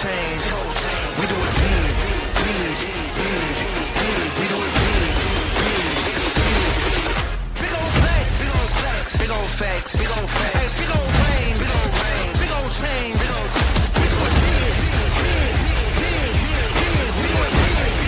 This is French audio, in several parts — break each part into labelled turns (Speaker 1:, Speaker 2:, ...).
Speaker 1: change. We do it big, big, big, big. We do it big, big, big. Big old facts, big old facts, big old facts, big old facts. Hey, big old rain, big old rain, big old change, big old. We do it big, big, big, big. We do it big, big.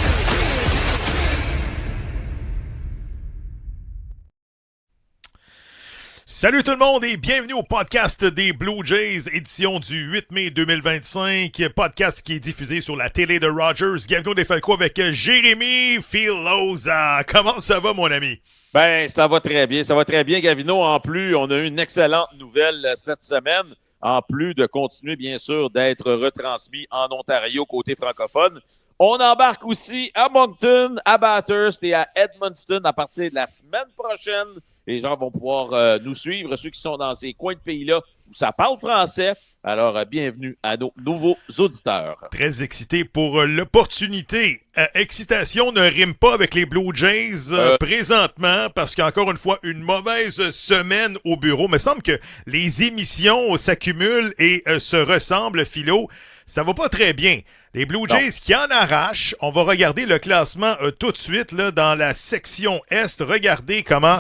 Speaker 2: Salut tout le monde et bienvenue au podcast des Blue Jays, édition du 8 mai 2025, podcast qui est diffusé sur la télé de Rogers. Gavino Defalco avec Jérémy Filosa. Comment ça va, mon ami?
Speaker 3: Ben, ça va très bien, Gavino. En plus, on a eu une excellente nouvelle cette semaine, en plus de continuer, bien sûr, d'être retransmis en Ontario, côté francophone. On embarque aussi à Moncton, à Bathurst et à Edmundston à partir de la semaine prochaine. Les gens vont pouvoir nous suivre, ceux qui sont dans ces coins de pays-là où ça parle français. Alors, bienvenue à nos nouveaux auditeurs.
Speaker 2: Très excité pour l'opportunité. Excitation ne rime pas avec les Blue Jays présentement parce qu'encore une fois, une mauvaise semaine au bureau. Il me semble que les émissions s'accumulent et se ressemblent, Philo. Ça va pas très bien. Les Blue Jays qui en arrachent. On va regarder le classement tout de suite là, dans la section Est. Regardez comment...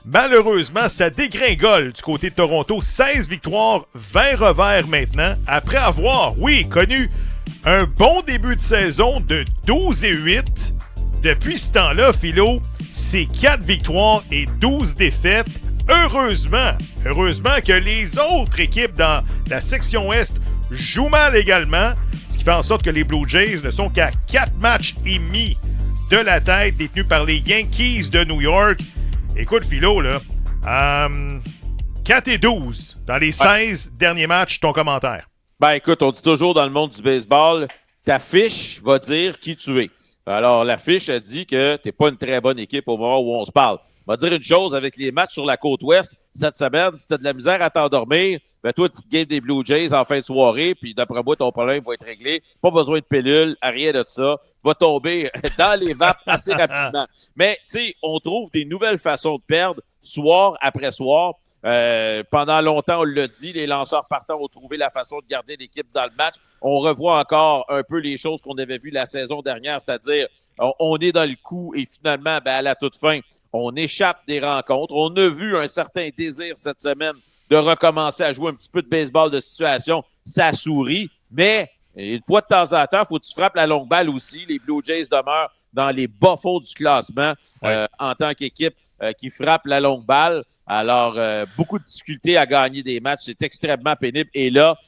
Speaker 2: Malheureusement, ça dégringole du côté de Toronto. 16 victoires, 20 revers maintenant. Après avoir, connu un bon début de saison de 12-8. Depuis ce temps-là, Philo, c'est 4 victoires et 12 défaites. Heureusement que les autres équipes dans la section Est jouent mal également. Ce qui fait en sorte que les Blue Jays ne sont qu'à 4 matchs et demi de la tête, détenus par les Yankees de New York. Écoute, Philo, là, 4 et 12 dans les 16 derniers matchs, ton commentaire.
Speaker 3: Ben, écoute, on dit toujours dans le monde du baseball, ta fiche va dire qui tu es. Alors, la fiche a dit que t'es pas une très bonne équipe au moment où on se parle. On va dire une chose, avec les matchs sur la côte ouest, cette semaine, si t'as de la misère à t'endormir, ben toi, tu te games des Blue Jays en fin de soirée, puis d'après moi, ton problème va être réglé. Pas besoin de pilule, rien de ça. Va tomber dans les vapes assez rapidement. Mais, tu sais, on trouve des nouvelles façons de perdre soir après soir. Pendant longtemps, on l'a dit, les lanceurs partants ont trouvé la façon de garder l'équipe dans le match. On revoit encore un peu les choses qu'on avait vues la saison dernière, c'est-à-dire on est dans le coup et finalement, ben, à la toute fin, on échappe des rencontres. On a vu un certain désir cette semaine de recommencer à jouer un petit peu de baseball de situation. Ça sourit, mais une fois de temps en temps, il faut que tu frappes la longue balle aussi. Les Blue Jays demeurent dans les bas-fonds du classement en tant qu'équipe qui frappe la longue balle. Alors, beaucoup de difficultés à gagner des matchs. C'est extrêmement pénible. Et là,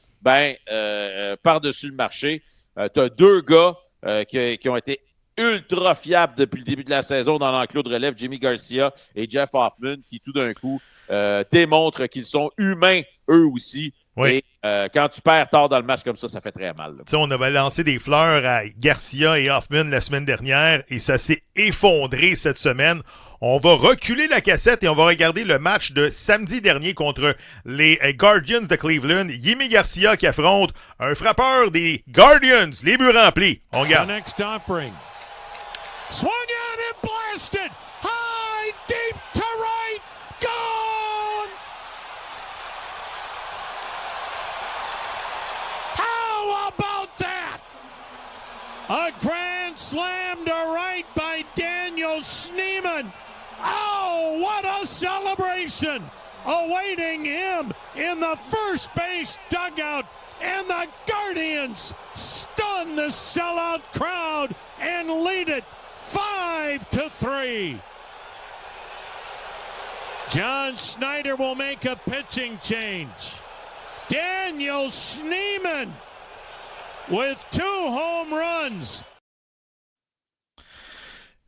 Speaker 3: par-dessus le marché, tu as deux gars qui ont été ultra fiables depuis le début de la saison dans l'enclos de relève, Jimmy Garcia et Jeff Hoffman, qui tout d'un coup démontrent qu'ils sont humains eux aussi.
Speaker 2: Oui.
Speaker 3: Et quand tu perds tard dans le match comme ça fait très mal.
Speaker 2: On avait lancé des fleurs à Garcia et Hoffman la semaine dernière et ça s'est effondré cette semaine. On va reculer la cassette et on va regarder le match de samedi dernier contre les Guardians de Cleveland. Jimmy Garcia qui affronte un frappeur des Guardians, les buts remplis. On regarde.
Speaker 4: The next offering. Swung out and blasted. High, deep to right. Gone. How about that? A grand slam to right by Daniel Schneemann. Oh, what a celebration awaiting him in the first base dugout. And the Guardians stun the sellout crowd and lead it 5-3. John Schneider will make a pitching change. Daniel Schneemann with 2 home runs.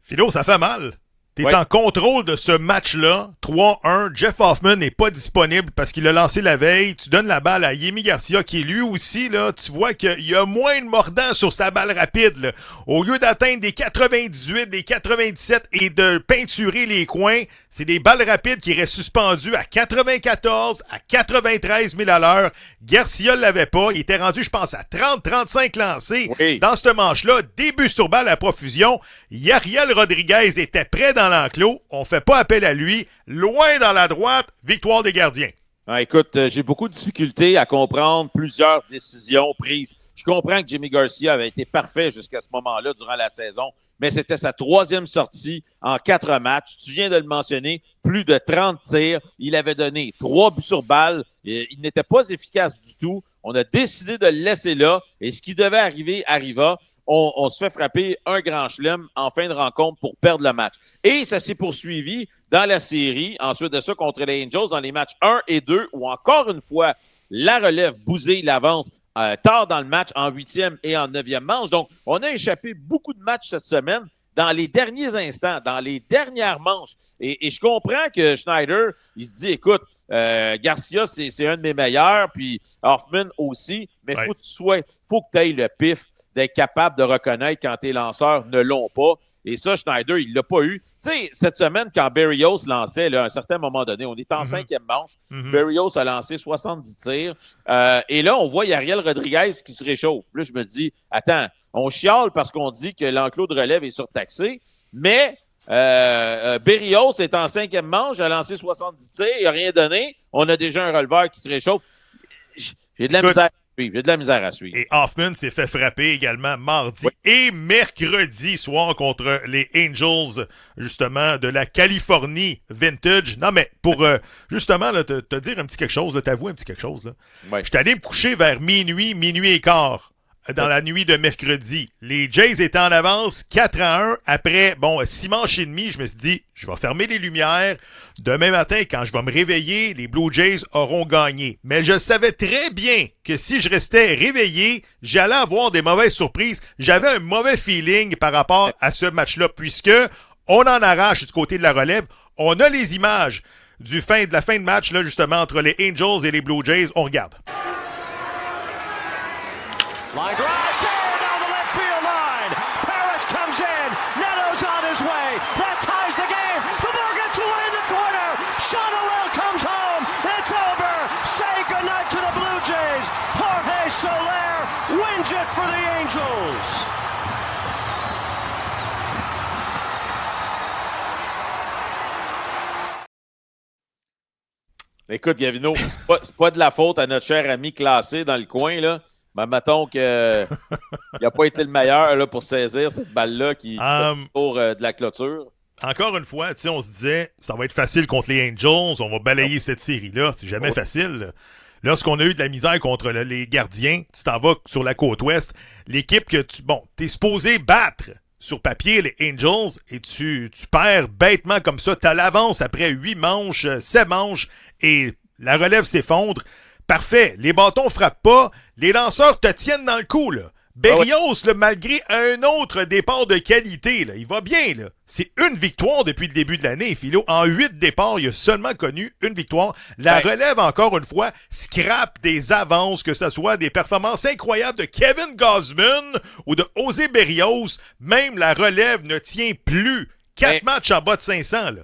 Speaker 2: Philo, ça fait mal. T'es en contrôle de ce match-là. 3-1. Jeff Hoffman n'est pas disponible parce qu'il a lancé la veille. Tu donnes la balle à Jimmy Garcia qui, lui aussi, là, tu vois qu'il y a moins de mordant sur sa balle rapide. Là. Au lieu d'atteindre des 98, des 97 et de peinturer les coins, c'est des balles rapides qui restent suspendues à 94, à 93 000 à l'heure. Garcia l'avait pas. Il était rendu, je pense, à 30-35 lancés.
Speaker 3: Oui.
Speaker 2: Dans ce manche-là, début sur balle à profusion. Yariel Rodriguez était prêt dans l'enclos. On fait pas appel à lui. Loin dans la droite, victoire des gardiens.
Speaker 3: Écoute, j'ai beaucoup de difficultés à comprendre plusieurs décisions prises Je comprends que Jimmy Garcia avait été parfait jusqu'à ce moment-là durant la saison, mais c'était sa 3e sortie en 4 matchs. Tu viens de le mentionner, plus de 30 tirs. Il avait donné 3 buts sur balle. Il n'était pas efficace du tout. On a décidé de le laisser là, et ce qui devait arriver arriva. On se fait frapper un grand chelem en fin de rencontre pour perdre le match. Et ça s'est poursuivi dans la série, ensuite de ça, contre les Angels, dans les matchs 1 et 2, où encore une fois, la relève bousée l'avance tard dans le match, en 8e et en 9e manche. Donc, on a échappé beaucoup de matchs cette semaine dans les derniers instants, dans les dernières manches. Et je comprends que Schneider, il se dit, écoute, Garcia, c'est un de mes meilleurs, puis Hoffman aussi, mais
Speaker 2: Ouais.
Speaker 3: faut que tu aies le pif d'être capable de reconnaître quand tes lanceurs ne l'ont pas. Et ça, Schneider, il l'a pas eu. Tu sais, cette semaine, quand Berrios lançait, là, à un certain moment donné, on est en 5e manche, Berrios a lancé 70 tirs. Et là, on voit Yariel Rodriguez qui se réchauffe. Là, je me dis, attends, on chiale parce qu'on dit que l'enclos de relève est surtaxé, mais Berrios est en 5e manche, a lancé 70 tirs, il n'a rien donné. On a déjà un releveur qui se réchauffe. J'ai de la misère. J'ai de la misère à suivre.
Speaker 2: Et Hoffman s'est fait frapper également mardi et mercredi soir contre les Angels, justement, de la Californie Vintage. Non, mais pour, justement, là, te dire un petit quelque chose, t'avouer un petit quelque chose, là.
Speaker 3: Ouais.
Speaker 2: J'étais allé me coucher vers minuit et quart dans la nuit de mercredi. Les Jays étaient en avance 4-1 après, 6 manches et demie. Je me suis dit, je vais fermer les lumières. Demain matin, quand je vais me réveiller, les Blue Jays auront gagné. Mais je savais très bien que si je restais réveillé, j'allais avoir des mauvaises surprises. J'avais un mauvais feeling par rapport à ce match-là, puisque on en arrache du côté de la relève. On a les images de la fin de match, là, justement, entre les Angels et les Blue Jays. On regarde.
Speaker 4: Line drive, fair down the left field line. Paris comes in. Neto's on his way. That ties the game. The ball gets away in the corner. Shotwell comes home. It's over. Say goodnight to the Blue Jays. Jorge Soler wins it for the Angels.
Speaker 3: Écoute, Gavino, c'est pas de la faute à notre cher ami classé dans le coin, là. Mais mettons qu'il n'a pas été le meilleur là, pour saisir cette balle-là qui pour de la clôture.
Speaker 2: Encore une fois, on se disait, ça va être facile contre les Angels, on va balayer cette série-là. C'est jamais facile. Là. Lorsqu'on a eu de la misère contre les gardiens, tu t'en vas sur la côte ouest, l'équipe que t'es supposé battre sur papier, les Angels, et tu perds bêtement comme ça. T'as l'avance après 8 manches, 7 manches, et la relève s'effondre. Parfait, les bâtons frappent pas, les lanceurs te tiennent dans le cou, là. Berrios, là, malgré un autre départ de qualité, là, il va bien, là. C'est une victoire depuis le début de l'année, Philo. En 8 départs, il a seulement connu une victoire. La relève, encore une fois, scrape des avances, que ce soit des performances incroyables de Kevin Gausman ou de José Berrios. Même la relève ne tient plus. 4 matchs en bas de 500, là.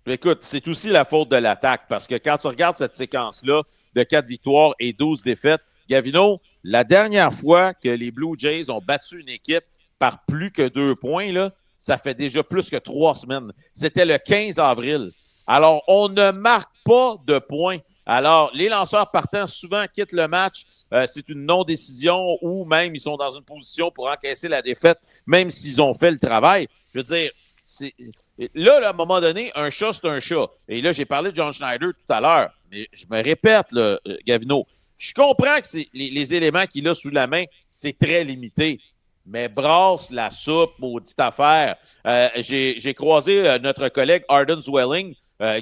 Speaker 3: Écoute, c'est aussi la faute de l'attaque, parce que quand tu regardes cette séquence-là de 4 victoires et 12 défaites, Gavino, la dernière fois que les Blue Jays ont battu une équipe par plus que 2 points, là, ça fait déjà plus que 3 semaines. C'était le 15 avril. Alors, on ne marque pas de points. Alors, les lanceurs partants souvent quittent le match. C'est une non-décision ou même ils sont dans une position pour encaisser la défaite, même s'ils ont fait le travail. Je veux dire, là, à un moment donné, un chat, c'est un chat. Et là, j'ai parlé de John Schneider tout à l'heure. Mais je me répète, là, Gavino, je comprends que les éléments qu'il a sous la main, c'est très limité. Mais brasse la soupe, maudite affaire. J'ai croisé notre collègue Arden Zwelling,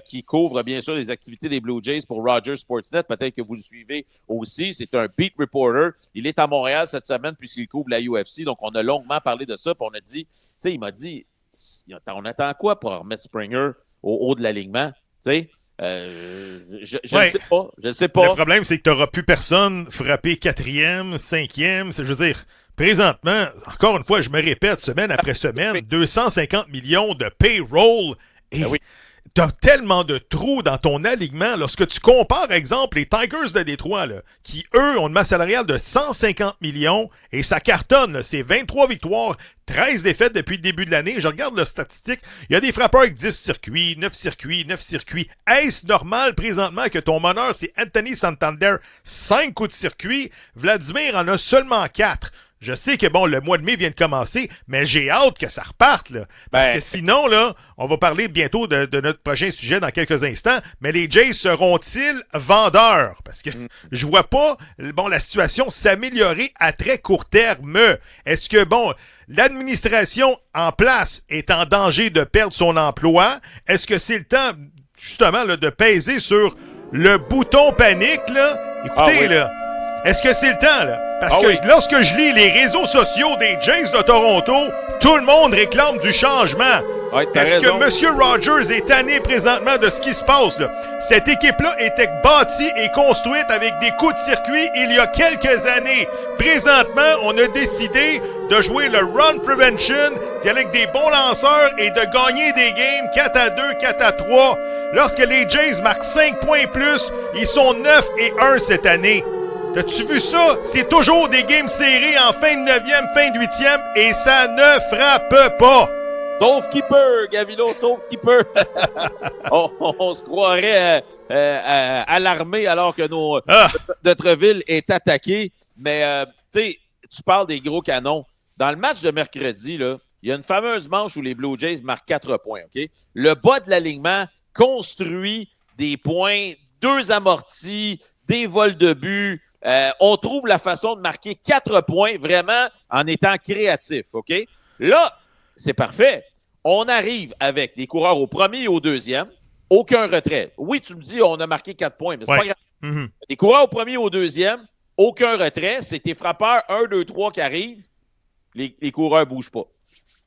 Speaker 3: qui couvre bien sûr les activités des Blue Jays pour Rogers Sportsnet. Peut-être que vous le suivez aussi. C'est un beat reporter. Il est à Montréal cette semaine puisqu'il couvre la UFC. Donc, on a longuement parlé de ça. Puis on a dit, tu sais, il m'a dit, on attend quoi pour remettre Springer au haut de l'alignement? Tu sais? Je ne sais pas.
Speaker 2: Le problème, c'est que tu n'auras plus personne frappé 4e, 5e. Je veux dire, présentement, encore une fois, je me répète, semaine après semaine, 250 millions de payroll. Et t'as tellement de trous dans ton alignement. Lorsque tu compares, par exemple, les Tigers de Détroit, là, qui, eux, ont une masse salariale de 150 millions et ça cartonne. Là, c'est 23 victoires, 13 défaites depuis le début de l'année. Je regarde leurs statistiques. Il y a des frappeurs avec 10 circuits, 9 circuits, 9 circuits. Est-ce normal présentement que ton meneur, c'est Anthony Santander, 5 coups de circuit? Vladimir en a seulement 4. Je sais que, bon, le mois de mai vient de commencer, mais j'ai hâte que ça reparte, là. Parce que sinon, là, on va parler bientôt de notre prochain sujet dans quelques instants, mais les Jays seront-ils vendeurs? Parce que je vois pas, bon, la situation s'améliorer à très court terme. Est-ce que, bon, l'administration en place est en danger de perdre son emploi? Est-ce que c'est le temps, justement, là, de peser sur le bouton panique, là? Écoutez, là. Est-ce que c'est le temps, là? Parce que lorsque je lis les réseaux sociaux des Jays de Toronto, tout le monde réclame du changement.
Speaker 3: Ouais,
Speaker 2: Est-ce que M. Rogers est tanné présentement de ce qui se passe, là? Cette équipe-là était bâtie et construite avec des coups de circuit il y a quelques années. Présentement, on a décidé de jouer le run prevention, d'y aller avec des bons lanceurs et de gagner des games 4-2, 4-3. Lorsque les Jays marquent 5 points plus, ils sont 9-1 cette année. T'as-tu vu ça? C'est toujours des games serrés en fin de 9e, fin de 8e et ça ne frappe pas.
Speaker 3: Sauf Keeper, Gavino, sauf Keeper. on se croirait alarmé alors que notre ville est attaquée. Mais, tu sais, tu parles des gros canons. Dans le match de mercredi, là, il y a une fameuse manche où les Blue Jays marquent 4 points. OK? Le bas de l'alignement construit des points, 2 amortis, des vols de but. On trouve la façon de marquer 4 points vraiment en étant créatif, OK? Là, c'est parfait. On arrive avec des coureurs au premier et au deuxième, aucun retrait. Oui, tu me dis, on a marqué 4 points, mais c'est pas grave.
Speaker 2: Mm-hmm.
Speaker 3: Des coureurs au premier et au deuxième, aucun retrait. C'est tes frappeurs 1, 2, 3 qui arrivent, les coureurs ne bougent pas.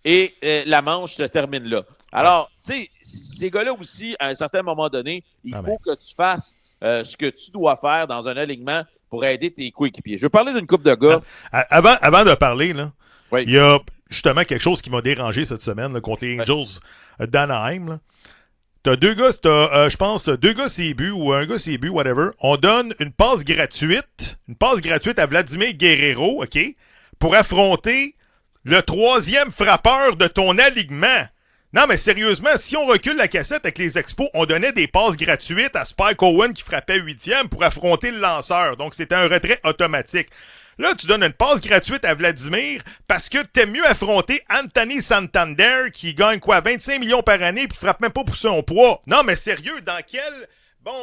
Speaker 3: Et la manche se termine là. Alors, tu sais, ces gars-là aussi, à un certain moment donné, il faut que tu fasses ce que tu dois faire dans un alignement pour aider tes coéquipiers. Je veux parler d'une couple de gars.
Speaker 2: Avant de parler, là,
Speaker 3: oui.
Speaker 2: Il y a justement quelque chose qui m'a dérangé cette semaine là, contre les Angels d'Anaheim. T'as 2 gars, je pense, 2 gars CB ou un gars CB, whatever. On donne une passe gratuite à Vladimir Guerrero, OK, pour affronter le 3e frappeur de ton alignement. Non, mais sérieusement, si on recule la cassette avec les Expos, on donnait des passes gratuites à Spike Owen qui frappait 8e pour affronter le lanceur. Donc, c'était un retrait automatique. Là, tu donnes une passe gratuite à Vladimir parce que t'aimes mieux affronter Anthony Santander qui gagne quoi, 25 millions par année puis frappe même pas pour son poids. Non, mais sérieux, dans quel... Bon...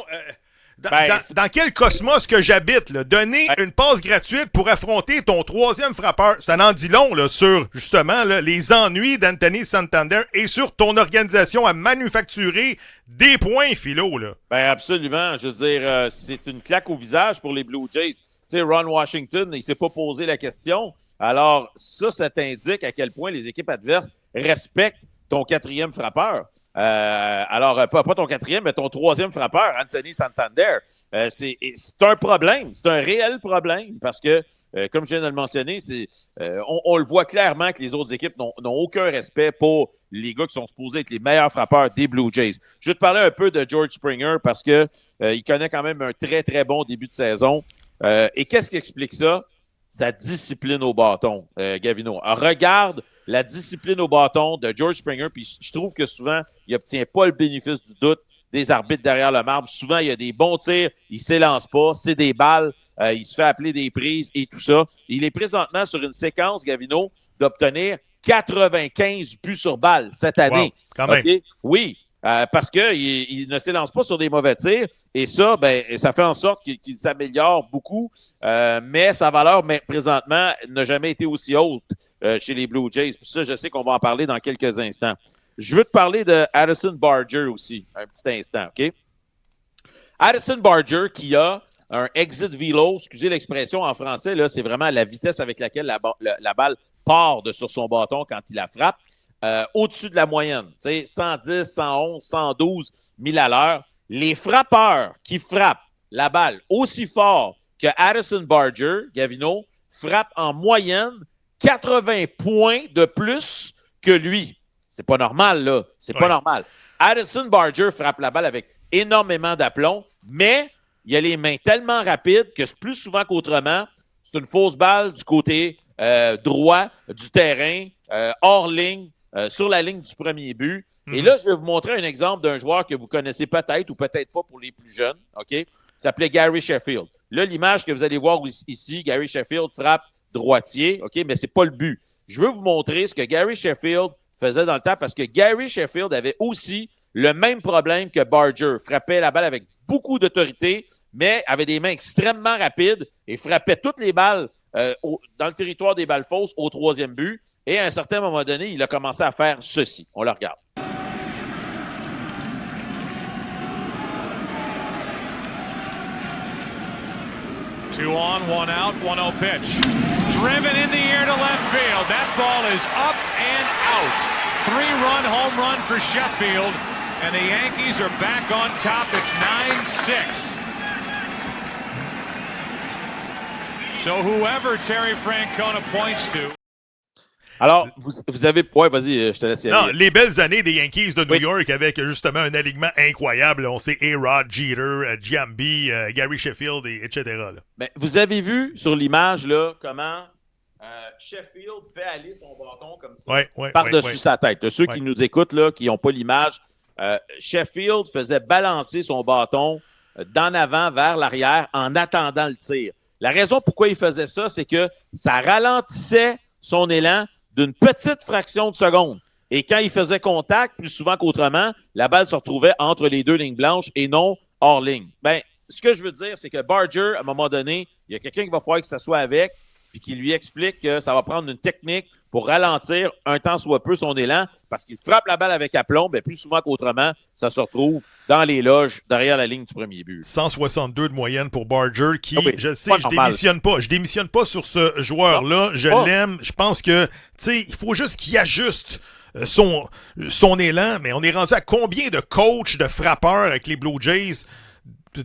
Speaker 2: Dans quel cosmos que j'habite, là, donner une passe gratuite pour affronter ton 3e frappeur, ça n'en dit long là, sur, justement, là, les ennuis d'Anthony Santander et sur ton organisation à manufacturer des points, Philo. Là.
Speaker 3: Ben absolument. Je veux dire, c'est une claque au visage pour les Blue Jays. Tu sais, Ron Washington, il s'est pas posé la question. Alors, ça t'indique à quel point les équipes adverses respectent ton 4e frappeur. Alors, pas ton 4e, mais ton 3e frappeur, Anthony Santander. C'est un problème. C'est un réel problème parce que, comme je viens de le mentionner, on le voit clairement que les autres équipes n'ont aucun respect pour les gars qui sont supposés être les meilleurs frappeurs des Blue Jays. Je vais te parler un peu de George Springer parce que il connaît quand même un très, très bon début de saison. Et qu'est-ce qui explique ça? Sa discipline au bâton, Gavino. Alors, regarde la discipline au bâton de George Springer, puis je trouve que souvent, il n'obtient pas le bénéfice du doute des arbitres derrière le marbre. Souvent, il y a des bons tirs, il ne s'élance pas, c'est des balles, il se fait appeler des prises et tout ça. Il est présentement sur une séquence, Gavino, d'obtenir 95 buts sur balle cette année.
Speaker 2: Wow, quand même.
Speaker 3: Okay? Oui, parce qu'il ne s'élance pas sur des mauvais tirs. Et ça, ben, ça fait en sorte qu'il s'améliore beaucoup. Mais sa valeur, présentement, n'a jamais été aussi haute chez les Blue Jays. Pour ça, je sais qu'on va en parler dans quelques instants. Je veux te parler de Addison Barger aussi, un petit instant, OK? Addison Barger qui a un exit velo, excusez l'expression en français, là, c'est vraiment la vitesse avec laquelle la balle part sur son bâton quand il la frappe, au-dessus de la moyenne. Tu sais, 110, 111, 112 000 à l'heure. Les frappeurs qui frappent la balle aussi fort que Addison Barger, Gavino, frappent en moyenne 80 points de plus que lui. C'est pas normal, là. C'est pas normal. Addison Barger frappe la balle avec énormément d'aplomb, mais il a les mains tellement rapides que plus souvent qu'autrement, c'est une fausse balle du côté droit du terrain, hors ligne, sur la ligne du premier but. Et là, je vais vous montrer un exemple d'un joueur que vous connaissez peut-être ou peut-être pas pour les plus jeunes. OK? Il s'appelait Gary Sheffield. Là, l'image que vous allez voir ici, Gary Sheffield frappe droitier, OK? Mais c'est pas le but. Je veux vous montrer ce que Gary Sheffield faisait dans le temps parce que Gary Sheffield avait aussi le même problème que Barger. Frappait la balle avec beaucoup d'autorité, mais avait des mains extrêmement rapides et frappait toutes les balles dans le territoire des balles fausses au troisième but. Et à un certain moment donné, il a commencé à faire ceci. On le regarde.
Speaker 4: 2 on, 1 out, 1-0 pitch. Driven in the air to left field. That ball is up and out. 3-run home run for Sheffield. And the Yankees are back on top. It's 9-6. So whoever Terry Francona points to.
Speaker 3: Alors, vous avez... Ouais, vas-y, je te laisse y aller.
Speaker 2: Non, les belles années des Yankees de New York avec justement un alignement incroyable. On sait A-Rod, Jeter, Giambi, Gary Sheffield, etc. Là.
Speaker 3: Mais vous avez vu sur l'image là comment Sheffield fait aller son bâton comme ça par-dessus sa tête. Ceux qui nous écoutent, là, qui n'ont pas l'image, Sheffield faisait balancer son bâton d'en avant vers l'arrière en attendant le tir. La raison pourquoi il faisait ça, c'est que ça ralentissait son élan d'une petite fraction de seconde. Et quand il faisait contact, plus souvent qu'autrement, la balle se retrouvait entre les deux lignes blanches et non hors ligne. Ben, ce que je veux dire, c'est que Barger, à un moment donné, il y a quelqu'un qui va falloir que ça soit avec, puis qui lui explique que ça va prendre une technique pour ralentir un tant soit peu son élan, parce qu'il frappe la balle avec aplomb, bien plus souvent qu'autrement, ça se retrouve dans les loges, derrière la ligne du premier but.
Speaker 2: 162 de moyenne pour Barger, qui, je sais, je démissionne pas sur ce joueur-là, je l'aime, je pense que, tu sais, il faut juste qu'il ajuste son élan, mais on est rendu à combien de coachs, de frappeurs avec les Blue Jays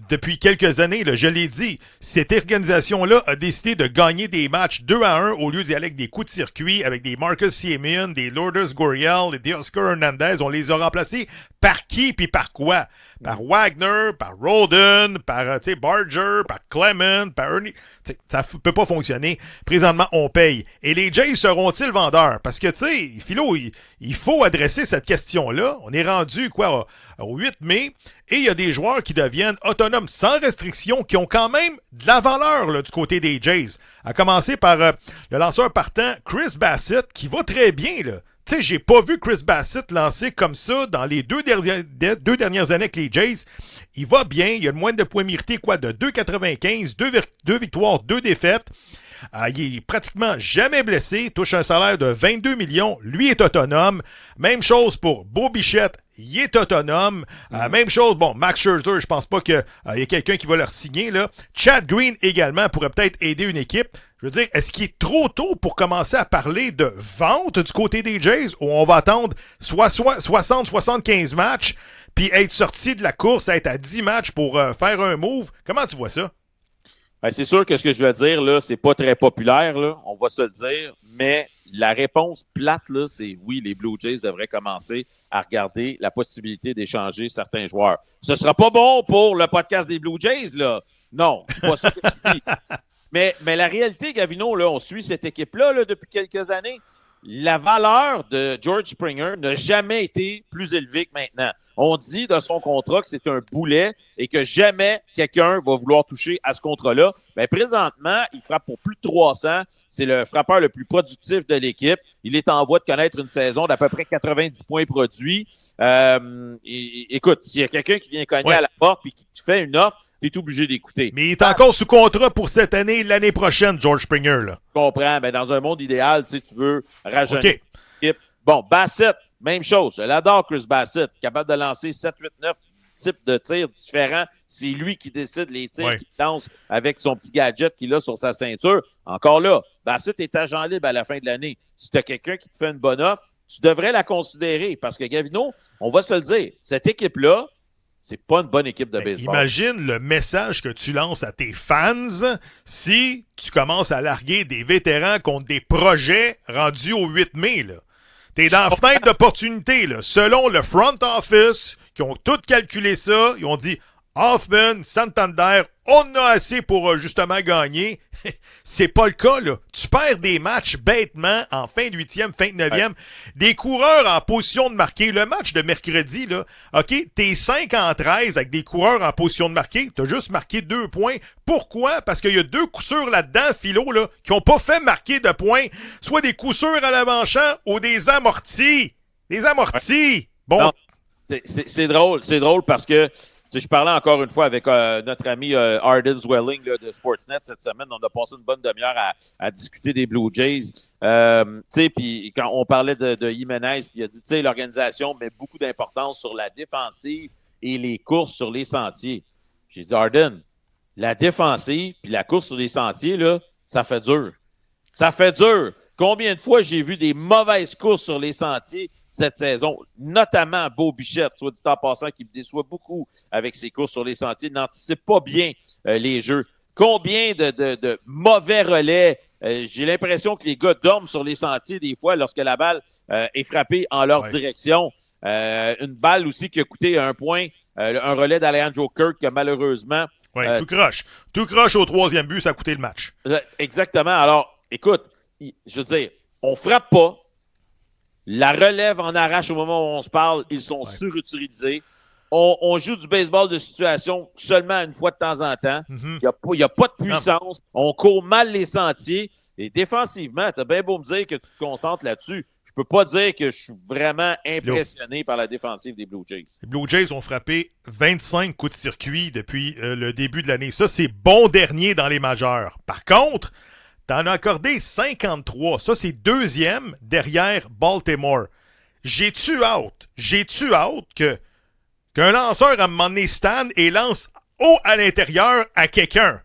Speaker 2: depuis quelques années, là, je l'ai dit, cette organisation-là a décidé de gagner des matchs 2-1 au lieu d'y aller avec des coups de circuit, avec des Marcus Semien, des Lourdes Gurriel, des Oscar Hernandez. On les a remplacés par qui puis par quoi? Par Wagner, par Roldan, par Barger, par Clement, par Ernie. Ça peut pas fonctionner. Présentement, on paye. Et les Jays seront-ils vendeurs? Parce que, tu sais, Philo, il faut adresser cette question-là. On est rendu, au 8 mai, et il y a des joueurs qui deviennent autonomes sans restriction, qui ont quand même de la valeur là, du côté des Jays. À commencer par le lanceur partant Chris Bassitt, qui va très bien, là. Tu sais, j'ai pas vu Chris Bassitt lancer comme ça dans les deux dernières années avec les Jays. Il va bien, il a le moins de points mérités, de 2,95, 2 victoires, 2 défaites. Il est pratiquement jamais blessé, touche un salaire de 22 millions, lui est autonome. Même chose pour Beau Bichette, il est autonome. Même chose, Max Scherzer, je pense pas qu'il y ait quelqu'un qui va leur signer, là. Chad Green également pourrait peut-être aider une équipe. Je veux dire, est-ce qu'il est trop tôt pour commencer à parler de vente du côté des Jays ou on va attendre 60-75 matchs puis être sorti de la course, être à 10 matchs pour faire un move? Comment tu vois ça?
Speaker 3: Ben, c'est sûr que ce que je veux dire, là, c'est pas très populaire, là, on va se le dire, mais la réponse plate, là, c'est oui, les Blue Jays devraient commencer à regarder la possibilité d'échanger certains joueurs. Ce sera pas bon pour le podcast des Blue Jays, là. Non, c'est pas ça que tu dis. Mais la réalité, Gavino, là, on suit cette équipe-là là, depuis quelques années. La valeur de George Springer n'a jamais été plus élevée que maintenant. On dit de son contrat que c'est un boulet et que jamais quelqu'un va vouloir toucher à ce contrat-là. Mais présentement, il frappe pour plus de 300. C'est le frappeur le plus productif de l'équipe. Il est en voie de connaître une saison d'à peu près 90 points produits. Écoute, s'il y a quelqu'un qui vient cogner à la porte et qui te fait une offre, tu es obligé d'écouter.
Speaker 2: Mais il est encore sous contrat pour cette année et l'année prochaine, George Springer. Là.
Speaker 3: Je comprends. Mais dans un monde idéal, tu veux rajeunir
Speaker 2: l'équipe.
Speaker 3: Bon, Bassitt, même chose. Je l'adore, Chris Bassitt. Capable de lancer 7, 8, 9 types de tirs différents. C'est lui qui décide les tirs qu'il lance avec son petit gadget qu'il a sur sa ceinture. Encore là, Bassitt est agent libre à la fin de l'année. Si tu as quelqu'un qui te fait une bonne offre, tu devrais la considérer. Parce que, Gavino, on va se le dire, cette équipe-là, c'est pas une bonne équipe de baseball.
Speaker 2: Imagine le message que tu lances à tes fans si tu commences à larguer des vétérans contre des projets rendus au 8 mai. Là. T'es dans la fenêtre d'opportunité, là. Selon le front office, qui ont tout calculé ça, ils ont dit Hoffman, Santander, on en a assez pour justement gagner. C'est pas le cas, là. Tu perds des matchs bêtement en fin de 8e, fin de 9e. Ouais. Des coureurs en position de marquer. Le match de mercredi, là, OK, t'es 5 en 13 avec des coureurs en position de marquer. T'as juste marqué 2 points. Pourquoi? Parce qu'il y a 2 coups sûrs là-dedans, Philo, là, qui ont pas fait marquer de points. Soit des coups sûrs à l'avant-champ ou des amortis. Des amortis. Ouais. Bon.
Speaker 3: Non, c'est drôle parce que je parlais encore une fois avec notre ami Arden Zwelling là, de Sportsnet cette semaine. On a passé une bonne demi-heure à discuter des Blue Jays. Puis quand on parlait de Jimenez, il a dit l'organisation met beaucoup d'importance sur la défensive et les courses sur les sentiers. J'ai dit, Arden, la défensive puis la course sur les sentiers, là, ça fait dur. Ça fait dur. Combien de fois j'ai vu des mauvaises courses sur les sentiers cette saison, notamment Beau Bichette, soit dit en passant, qui me déçoit beaucoup avec ses courses sur les sentiers, n'anticipe pas bien les jeux. Combien de mauvais relais. J'ai l'impression que les gars dorment sur les sentiers des fois lorsque la balle est frappée en leur direction. Une balle aussi qui a coûté 1 point, un relais d'Alejandro Kirk que malheureusement...
Speaker 2: Oui, tout croche. Tout croche au 3e but, ça a coûté le match.
Speaker 3: Exactement. Alors, écoute, je veux dire, on frappe pas. La relève en arrache au moment où on se parle. Ils sont surutilisés. On joue du baseball de situation seulement une fois de temps en temps. Il n'y a pas de puissance. On court mal les sentiers. Et défensivement, tu as bien beau me dire que tu te concentres là-dessus. Je peux pas dire que je suis vraiment impressionné par la défensive des Blue Jays.
Speaker 2: Les Blue Jays ont frappé 25 coups de circuit depuis le début de l'année. Ça, c'est bon dernier dans les majeurs. Par contre, t'en as accordé 53. Ça, c'est 2e derrière Baltimore. J'ai-tu hâte qu'un lanceur à un moment donné stand et lance haut à l'intérieur à quelqu'un?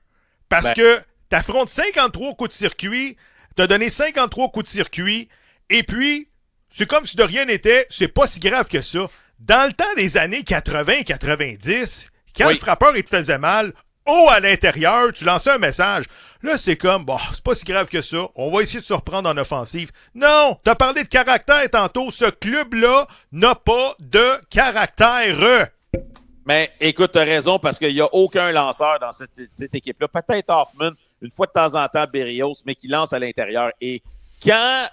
Speaker 2: Parce que t'affrontes 53 coups de circuit, t'as donné 53 coups de circuit, et puis, c'est comme si de rien n'était, c'est pas si grave que ça. Dans le temps des années 80-90, quand le frappeur il te faisait mal, haut à l'intérieur, tu lançais un message. Là, c'est comme, c'est pas si grave que ça. On va essayer de se reprendre en offensive. Non, t'as parlé de caractère tantôt. Ce club-là n'a pas de caractère.
Speaker 3: Mais écoute, t'as raison, parce qu'il n'y a aucun lanceur dans cette équipe-là. Peut-être Hoffman, une fois de temps en temps, Berrios, mais qui lance à l'intérieur. Et quand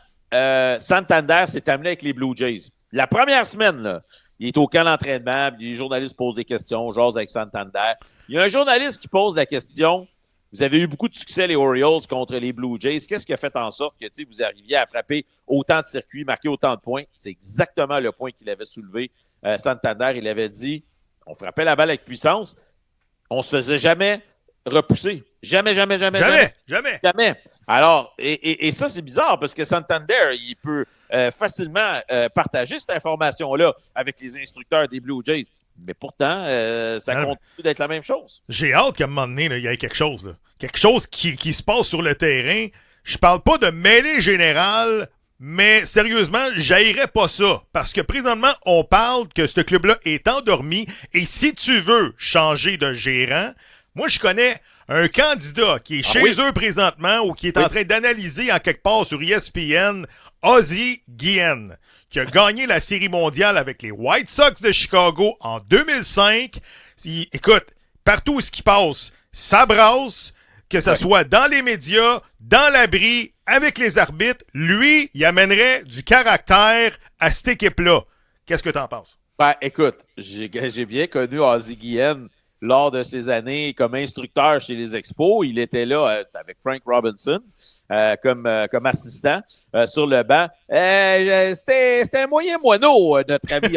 Speaker 3: Santander s'est amené avec les Blue Jays, la première semaine, là, il est au camp d'entraînement, les journalistes posent des questions, j'ose avec Santander. Il y a un journaliste qui pose la question. Vous avez eu beaucoup de succès, les Orioles, contre les Blue Jays. Qu'est-ce qui a fait en sorte que vous arriviez à frapper autant de circuits, marquer autant de points? C'est exactement le point qu'il avait soulevé. Santander, il avait dit, on frappait la balle avec puissance, on se faisait jamais repousser. Jamais. Alors, et ça, c'est bizarre parce que Santander, il peut facilement partager cette information-là avec les instructeurs des Blue Jays. Mais pourtant, ça continue d'être la même chose.
Speaker 2: J'ai hâte qu'à un moment donné, il y ait quelque chose. Là. Quelque chose qui se passe sur le terrain. Je parle pas de mêlée générale, mais sérieusement, j'haïrais pas ça. Parce que présentement, on parle que ce club-là est endormi. Et si tu veux changer de gérant, moi, je connais un candidat qui est chez eux présentement ou qui est en train d'analyser en quelque part sur ESPN, Ozzie Guillen, qui a gagné la Série mondiale avec les White Sox de Chicago en 2005. Écoute, partout où ce qui passe, ça brasse, que ce soit dans les médias, dans l'abri, avec les arbitres. Lui, il amènerait du caractère à cette équipe-là. Qu'est-ce que t'en penses?
Speaker 3: Ben, écoute, j'ai bien connu Ozzie Guillen lors de ses années comme instructeur chez les Expos. Il était là avec Frank Robinson comme assistant sur le banc. C'était un moyen moineau, notre ami.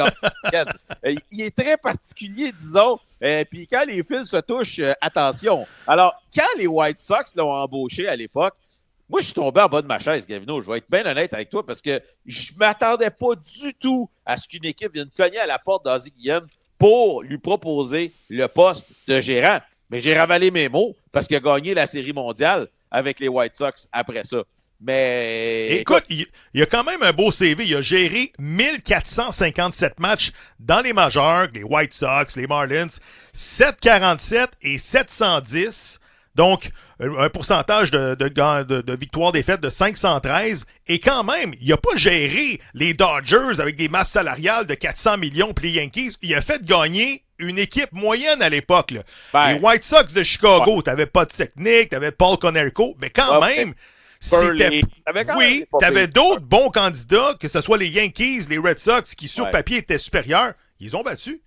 Speaker 3: Il est très particulier, disons. Puis quand les fils se touchent, attention. Alors, quand les White Sox l'ont embauché à l'époque, moi, je suis tombé en bas de ma chaise, Gavino. Je vais être bien honnête avec toi parce que je ne m'attendais pas du tout à ce qu'une équipe vienne cogner à la porte d'Ozzie Guillen pour lui proposer le poste de gérant. Mais j'ai ravalé mes mots parce qu'il a gagné la Série mondiale avec les White Sox après ça. Mais
Speaker 2: écoute, il y a quand même un beau CV. Il a géré 1457 matchs dans les majeurs, les White Sox, les Marlins, 747 et 710. Donc, un pourcentage de victoire-défaite de 513. Et quand même, il n'a pas géré les Dodgers avec des masses salariales de 400 millions puis les Yankees. Il a fait gagner une équipe moyenne à l'époque. Là.
Speaker 3: Ben,
Speaker 2: les White Sox de Chicago, t'avais pas de technique, t'avais Paul Konerko, mais quand même, c'était... Oui, t'avais d'autres bons candidats, que ce soit les Yankees, les Red Sox, qui sur papier étaient supérieurs. Ils ont battu.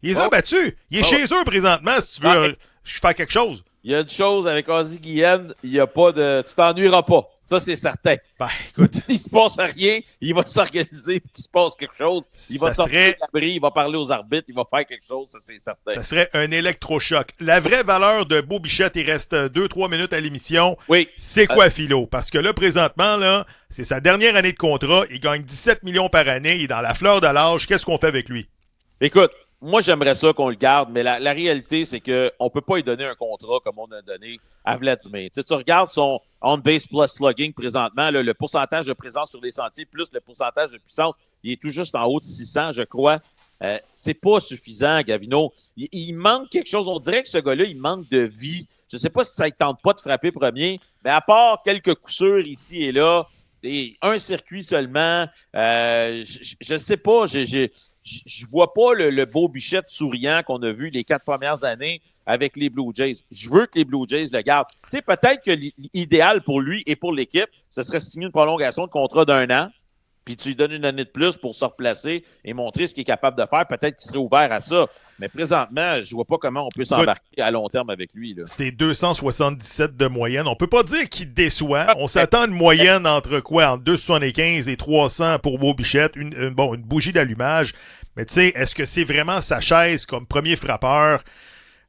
Speaker 2: Ils ont battu. Il est chez eux présentement, si tu veux faire quelque chose.
Speaker 3: Il y a une chose avec Ozzie Guillen, il y a pas de... Tu t'ennuieras pas. Ça, c'est certain.
Speaker 2: Ben, écoute...
Speaker 3: Il se passe rien, il va s'organiser pour qu'il se passe quelque chose. Il va sortir de l'abri, il va parler aux arbitres, il va faire quelque chose, ça, c'est certain.
Speaker 2: Ça serait un électrochoc. La vraie valeur de Bo Bichette, il reste 2-3 minutes à l'émission.
Speaker 3: Oui.
Speaker 2: C'est quoi, Philo? Parce que là, présentement, là, c'est sa dernière année de contrat. Il gagne 17 millions par année. Il est dans la fleur de l'âge. Qu'est-ce qu'on fait avec lui?
Speaker 3: Écoute, moi, j'aimerais ça qu'on le garde, mais la réalité, c'est qu'on ne peut pas lui donner un contrat comme on a donné à Vladimir. Tu regardes son on-base plus slugging présentement, là, le pourcentage de présence sur les sentiers plus le pourcentage de puissance, il est tout juste en haut de 600, je crois. C'est pas suffisant, Gavino. Il manque quelque chose. On dirait que ce gars-là, il manque de vie. Je ne sais pas si ça ne tente pas de frapper premier, mais à part quelques coups sûrs ici et là, et un circuit seulement, je ne sais pas, je vois pas le beau Bichette souriant qu'on a vu les 4 premières années avec les Blue Jays. Je veux que les Blue Jays le gardent. Tu sais, peut-être que l'idéal pour lui et pour l'équipe, ce serait signer une prolongation de contrat d'1 an, puis tu lui donnes une année de plus pour se replacer et montrer ce qu'il est capable de faire. Peut-être qu'il serait ouvert à ça. Mais présentement, je vois pas comment on peut s'embarquer à long terme avec lui. Là.
Speaker 2: C'est 277 de moyenne. On peut pas dire qu'il déçoit. On s'attend à une moyenne entre quoi? Entre 275 et 300 pour Bo Bichette. Une bougie d'allumage. Mais tu sais, est-ce que c'est vraiment sa chaise comme premier frappeur?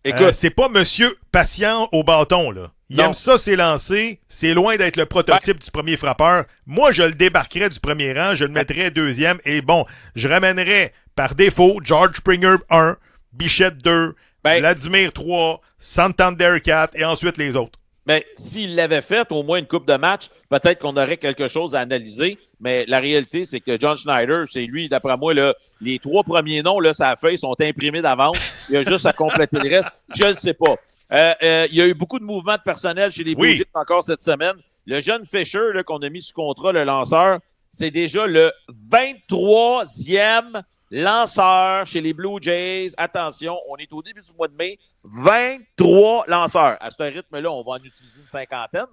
Speaker 2: Écoute, c'est pas monsieur patient au bâton, là. Il aime ça, c'est lancé. C'est loin d'être le prototype du premier frappeur. Moi, je le débarquerais du premier rang, je le mettrais deuxième. Et bon, je ramènerais par défaut George Springer 1, Bichette 2, Vladimir 3, Santander 4 et ensuite les autres.
Speaker 3: Mais s'il l'avait fait, au moins une coupe de match, peut-être qu'on aurait quelque chose à analyser. Mais la réalité, c'est que John Schneider, c'est lui, d'après moi, là, les 3 premiers noms, là, sa feuille sont imprimés d'avance. Il y a juste à compléter le reste. Je ne sais pas. Il y a eu beaucoup de mouvements de personnel chez les Blue Jays encore cette semaine. Le jeune Fisher là, qu'on a mis sous contrat, le lanceur, c'est déjà le 23e lanceur chez les Blue Jays. Attention, on est au début du mois de mai. 23 lanceurs. À ce rythme-là, on va en utiliser une cinquantaine.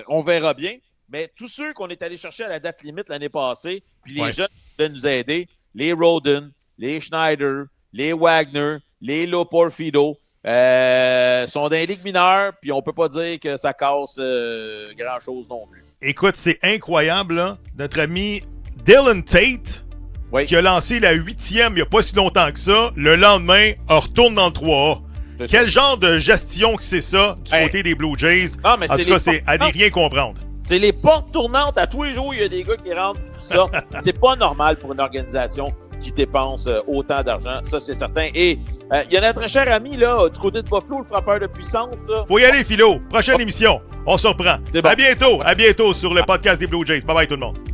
Speaker 3: On verra bien. Mais tous ceux qu'on est allé chercher à la date limite l'année passée, puis les jeunes qui veulent nous aider, les Rodden, les Schneider, les Wagner, les Loporfido, sont dans les ligues mineures, puis on peut pas dire que ça casse grand-chose non plus.
Speaker 2: Écoute, c'est incroyable, là. Notre ami Dylan Tate, qui a lancé la 8e il n'y a pas si longtemps que ça, le lendemain, on retourne dans le 3A. Quel genre de gestion que c'est ça, du côté des Blue Jays? Non, mais en tout cas, c'est à n'y rien comprendre.
Speaker 3: C'est les portes tournantes. À tous les jours, il y a des gars qui rentrent, qui sortent. C'est pas normal pour une organisation qui dépense autant d'argent. Ça, c'est certain. Et il y a notre cher ami, là, du côté de Buffalo, le frappeur de puissance. Là.
Speaker 2: Faut y aller, Philo. Prochaine émission. On se reprend. Bon. À bientôt sur le podcast des Blue Jays. Bye bye tout le monde.